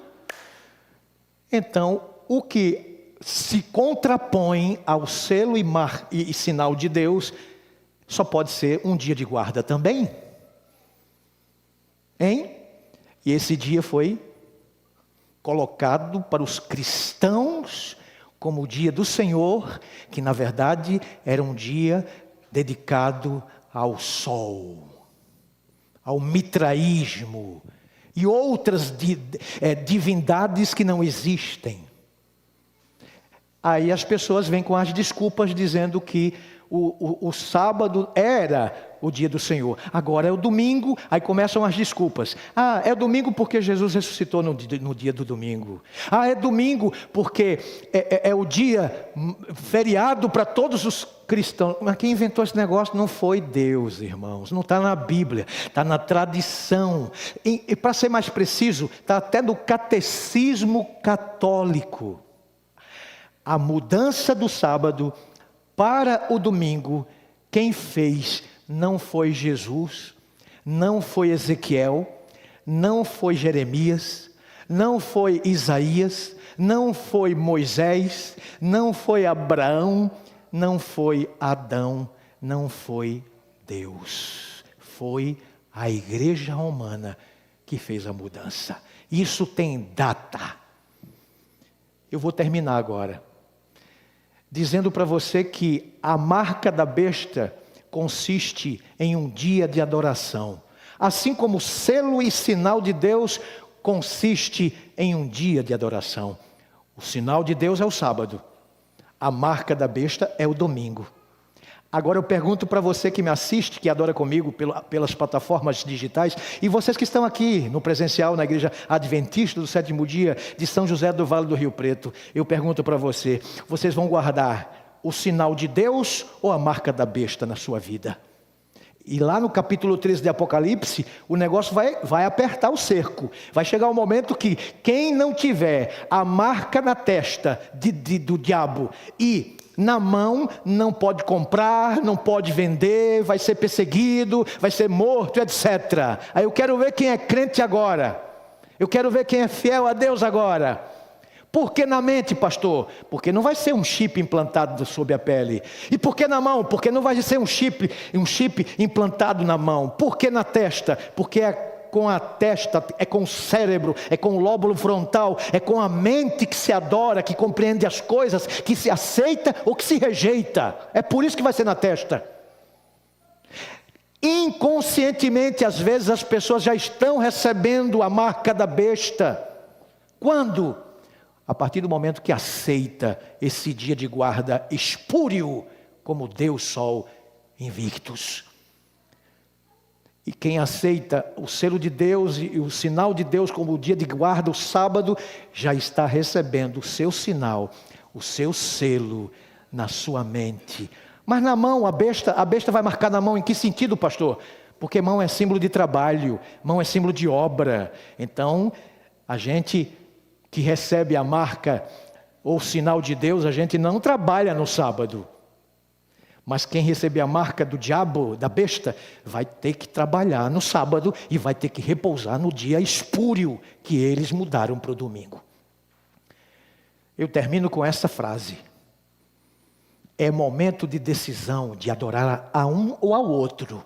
[SPEAKER 1] então o que se contrapõe ao selo e sinal de Deus só pode ser um dia de guarda também. Hein? E esse dia foi colocado para os cristãos como o dia do Senhor, que na verdade era um dia dedicado ao sol, ao mitraísmo e outras divindades que não existem. Aí as pessoas vêm com as desculpas dizendo que o sábado era o dia do Senhor. Agora é o domingo, aí começam as desculpas. Ah, é domingo porque Jesus ressuscitou no dia do domingo. Ah, é domingo porque é o dia feriado para todos os cristãos. Mas quem inventou esse negócio não foi Deus, irmãos. Não está na Bíblia, está na tradição. E para ser mais preciso, está até no catecismo católico. A mudança do sábado para o domingo, quem fez não foi Jesus, não foi Ezequiel, não foi Jeremias, não foi Isaías, não foi Moisés, não foi Abraão, não foi Adão, não foi Deus. Foi a Igreja Romana que fez a mudança. Isso tem data. Eu vou terminar agora dizendo para você que a marca da besta consiste em um dia de adoração. Assim como o selo e sinal de Deus consiste em um dia de adoração. O sinal de Deus é o sábado. A marca da besta é o domingo. Agora eu pergunto para você que me assiste, que adora comigo pelas plataformas digitais, e vocês que estão aqui no presencial, na Igreja Adventista do Sétimo Dia de São José do Vale do Rio Preto, eu pergunto para você, vocês vão guardar o sinal de Deus ou a marca da besta na sua vida? E lá no capítulo 13 de Apocalipse, o negócio vai apertar o cerco. Vai chegar um momento que quem não tiver a marca na testa do diabo e na mão, não pode comprar, não pode vender, vai ser perseguido, vai ser morto, etc. Aí eu quero ver quem é crente agora. Eu quero ver quem é fiel a Deus agora. Por que na mente, pastor? Porque não vai ser um chip implantado sob a pele. E por que na mão? Porque não vai ser um chip implantado na mão. Por que na testa? Porque é com a testa, é com o cérebro, é com o lóbulo frontal, é com a mente que se adora, que compreende as coisas, que se aceita ou que se rejeita. É por isso que vai ser na testa. Inconscientemente, às vezes, as pessoas já estão recebendo a marca da besta. Quando? A partir do momento que aceita esse dia de guarda espúrio, como Deus Sol invictus. E quem aceita o selo de Deus e o sinal de Deus como o dia de guarda, o sábado, já está recebendo o seu sinal, o seu selo na sua mente. Mas na mão, a besta vai marcar na mão em que sentido, pastor? Porque mão é símbolo de trabalho, mão é símbolo de obra. Então, a gente que recebe a marca ou o sinal de Deus, a gente não trabalha no sábado. Mas quem receber a marca do diabo, da besta, vai ter que trabalhar no sábado e vai ter que repousar no dia espúrio que eles mudaram para o domingo. Eu termino com essa frase. É momento de decisão, de adorar a um ou ao outro.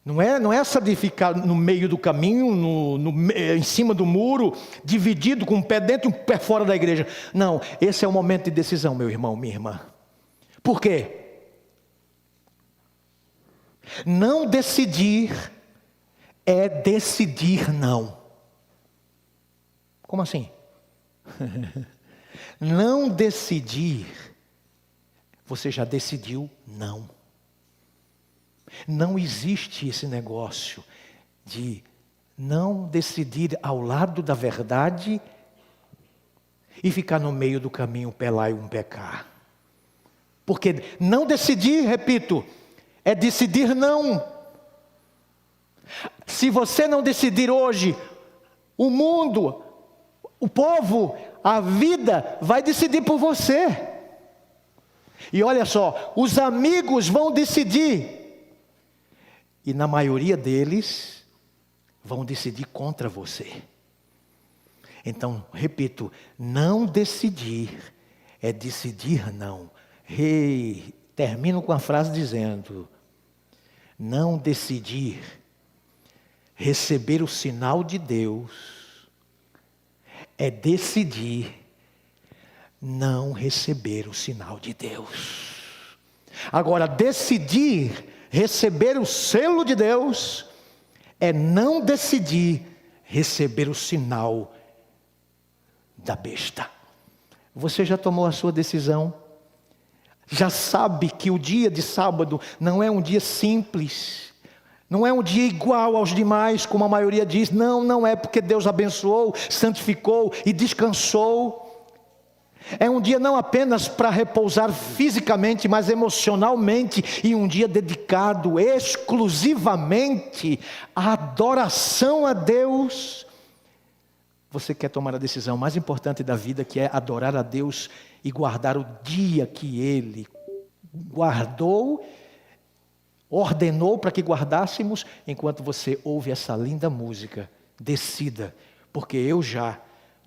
[SPEAKER 1] Não é essa de ficar no meio do caminho, em cima do muro, dividido com um pé dentro e um pé fora da igreja. Não, esse é o momento de decisão, meu irmão, minha irmã. Por quê? Não decidir é decidir não. Como assim? Não decidir, você já decidiu não. Não existe esse negócio de não decidir ao lado da verdade e ficar no meio do caminho, um pé lá e um pé cá. Porque não decidir, repito, é decidir não. Se você não decidir hoje, o mundo, o povo, a vida vai decidir por você. E olha só, os amigos vão decidir. E na maioria deles, vão decidir contra você. Então, repito, não decidir é decidir não. Termino com a frase dizendo: não decidir receber o sinal de Deus é decidir não receber o sinal de Deus. Agora, decidir receber o selo de Deus é não decidir receber o sinal da besta. Você já tomou a sua decisão? já sabe que o dia de sábado não é um dia simples, não é um dia igual aos demais, como a maioria diz. Não, não é, porque Deus abençoou, santificou e descansou. É um dia não apenas para repousar fisicamente, mas emocionalmente, e um dia dedicado exclusivamente à adoração a Deus. Você quer tomar a decisão mais importante da vida, que é adorar a Deus e guardar o dia que Ele guardou, ordenou para que guardássemos. Enquanto você ouve essa linda música, decida, porque eu já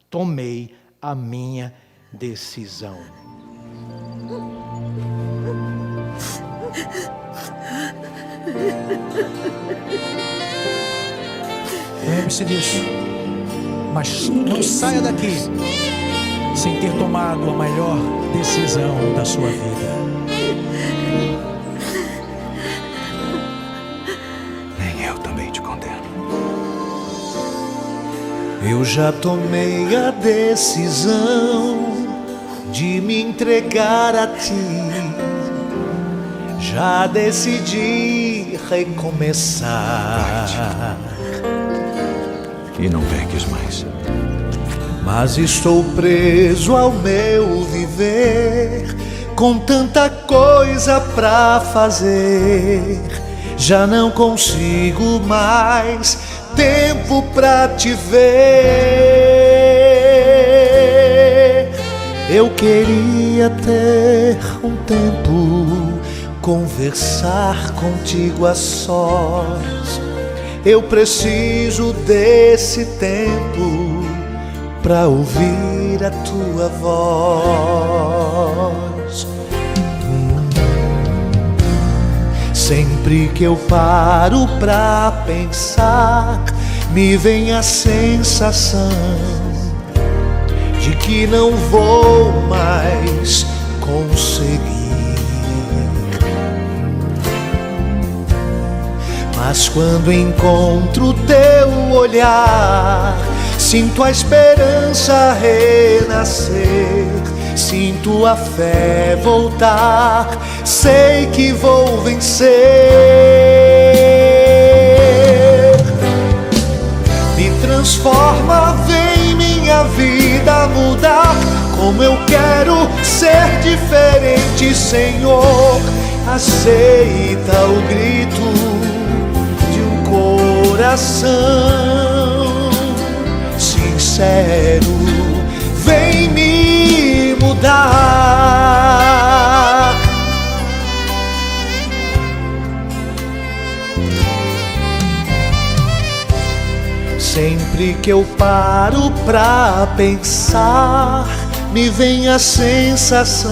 [SPEAKER 1] tomei a minha decisão.
[SPEAKER 2] Lembre-se disso, mas não saia daqui sem ter tomado a melhor decisão da sua vida.
[SPEAKER 3] Nem eu também te condeno. Eu já tomei a decisão de me entregar a ti. Já decidi recomeçar. E não peques mais. Mas estou preso ao meu viver, com tanta coisa pra fazer. Já não consigo mais tempo pra te ver. Eu queria ter um tempo, conversar contigo a sós. Eu preciso desse tempo pra ouvir a tua voz. Sempre que eu paro pra pensar, me vem a sensação de que não vou mais conseguir. Mas quando encontro teu olhar, sinto a esperança renascer, sinto a fé voltar, sei que vou vencer. Me transforma, vem minha vida mudar, como eu quero ser diferente, Senhor. Aceita o grito de um coração sincero, vem me mudar. Sempre que eu paro pra pensar, me vem a sensação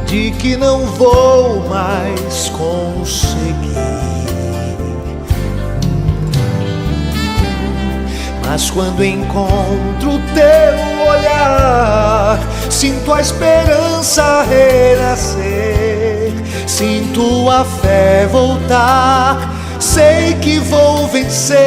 [SPEAKER 3] de que não vou mais conseguir. Mas quando encontro teu olhar, sinto a esperança renascer, sinto a fé voltar, sei que vou vencer.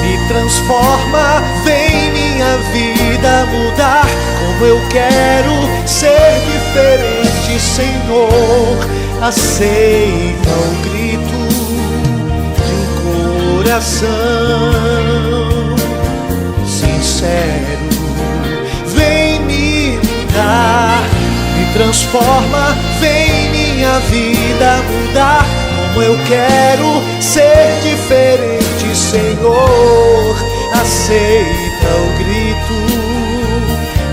[SPEAKER 3] Me transforma, vem minha vida mudar, como eu quero ser diferente, Senhor. Aceita o grito de um coração sincero, vem me mudar. Me transforma, vem minha vida mudar, como eu quero ser diferente, Senhor. Aceita o grito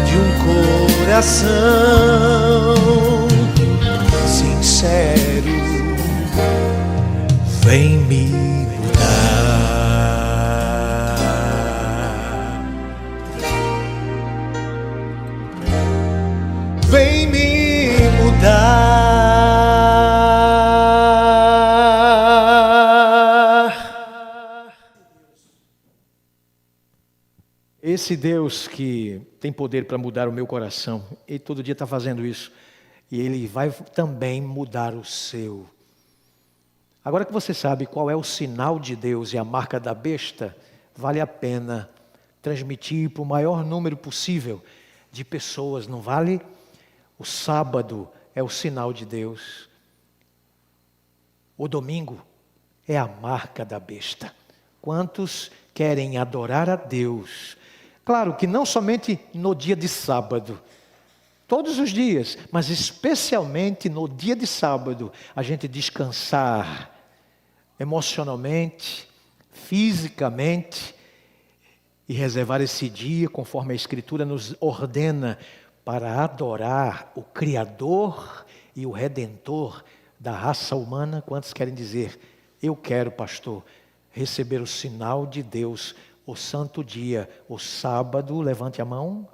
[SPEAKER 3] de um coração sincero, vem me mudar, vem me mudar.
[SPEAKER 1] Esse Deus que tem poder para mudar o meu coração, Ele todo dia está fazendo isso. E Ele vai também mudar o seu. Agora que você sabe qual é o sinal de Deus e a marca da besta, vale a pena transmitir para o maior número possível de pessoas, não vale? O sábado é o sinal de Deus. O domingo é a marca da besta. Quantos querem adorar a Deus? Claro que não somente no dia de sábado, todos os dias, mas especialmente no dia de sábado, a gente descansar emocionalmente, fisicamente, e reservar esse dia, conforme a Escritura nos ordena, para adorar o Criador e o Redentor da raça humana. Quantos querem dizer, eu quero, pastor, receber o sinal de Deus, o santo dia, o sábado? Levante a mão.